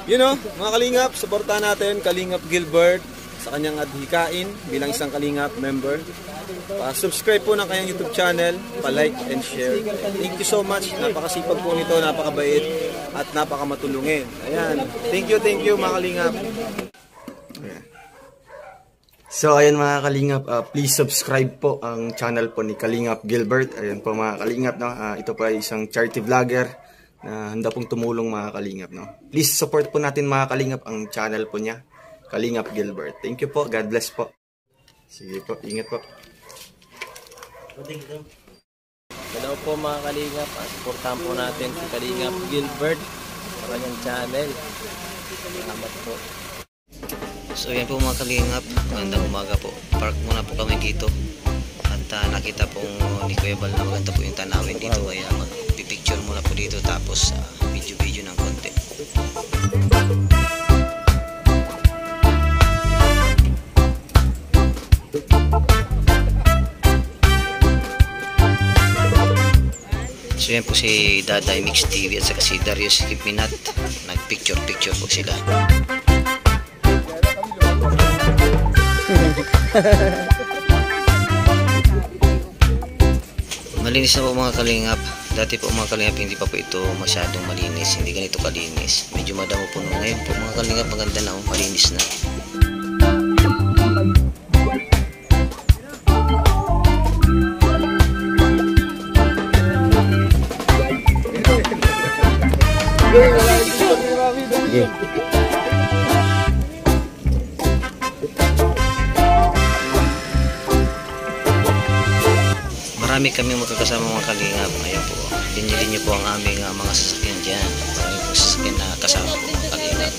You know, mga Kalingap, suportahan natin Kalingap Gilbert sa kanyang adhikain bilang isang Kalingap member. Subscribe po ng kanyang YouTube channel, pa-like and share. Thank you so much. Napakasipag po nito, napakabait at napakamatulungin. Ayan. Thank you mga Kalingap. So ayan mga Kalingap, please subscribe po ang channel po ni Kalingap Gilbert. Ayan po mga Kalingap, no? Ito po ay isang charity vlogger na handa pong tumulong mga Kalingap, no? Please support po natin mga Kalingap ang channel po niya, Kalingap Gilbert. Thank you po, God bless po. Sige po, ingat po. Hello po mga Kalingap, supportahan po natin si Kalingap Gilbert sa kanyang channel. Salamat po. So yan po mga Kalingap, magandang umaga po. Park muna po kami dito at nakita pong ni Kuya Bal na maganda po yung tanawin dito, kaya magpipicture muna po dito tapos video ng konti. So yan po si Daday Mix TV at saka si Darius Kipminat, nagpicture po sila. Malinis na po mga Kalingap. Dati po mga Kalingap hindi pa po ito masyadong malinis, hindi ganito kalinis. Medyo madamo po nung ngayon po mga Kalingap, maganda na, malinis na. Marami kami magkakasama mga Kalingap. Ayan po, pinili niyo po ang aming mga sasakyan dyan. Marami po sasakyan na kasama po mga Kalingap.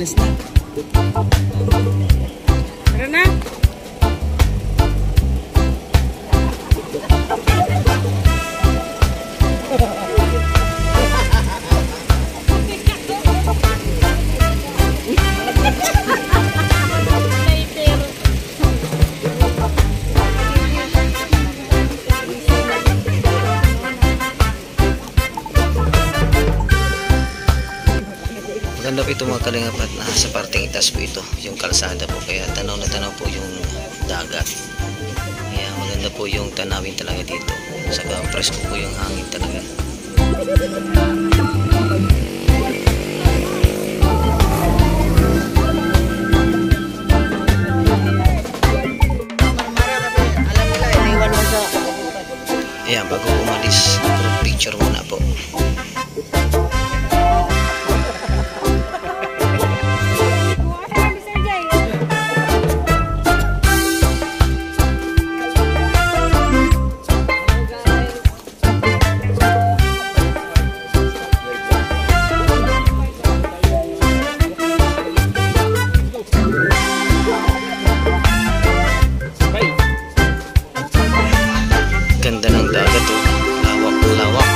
Alis na. Tara na. Maganda po ito mga Kalingap at nasa parteng itas po ito, yung kalsada po, kaya tanaw na tanaw po yung dagat. Kaya maganda po yung tanawin talaga dito, saka presko po yung hangin talaga. Ayan, bago umalis, picture muna po. Ganda ng dagat oh, lawak.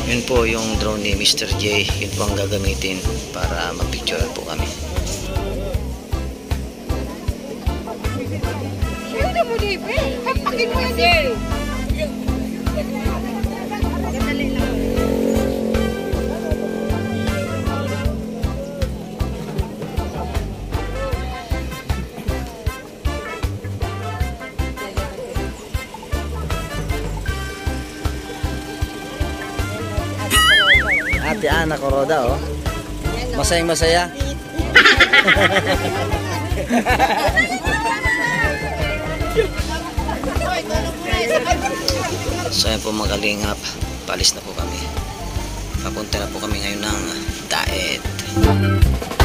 Yun po yung drone ni Mr. J, yun po ang gagamitin para mag-picture po kami. Ate Ana Coroda oh. Masayang masaya. So ayan po mga Kalingap, palis na po kami. Papunta na po kami ngayon ng Daet. Ayan.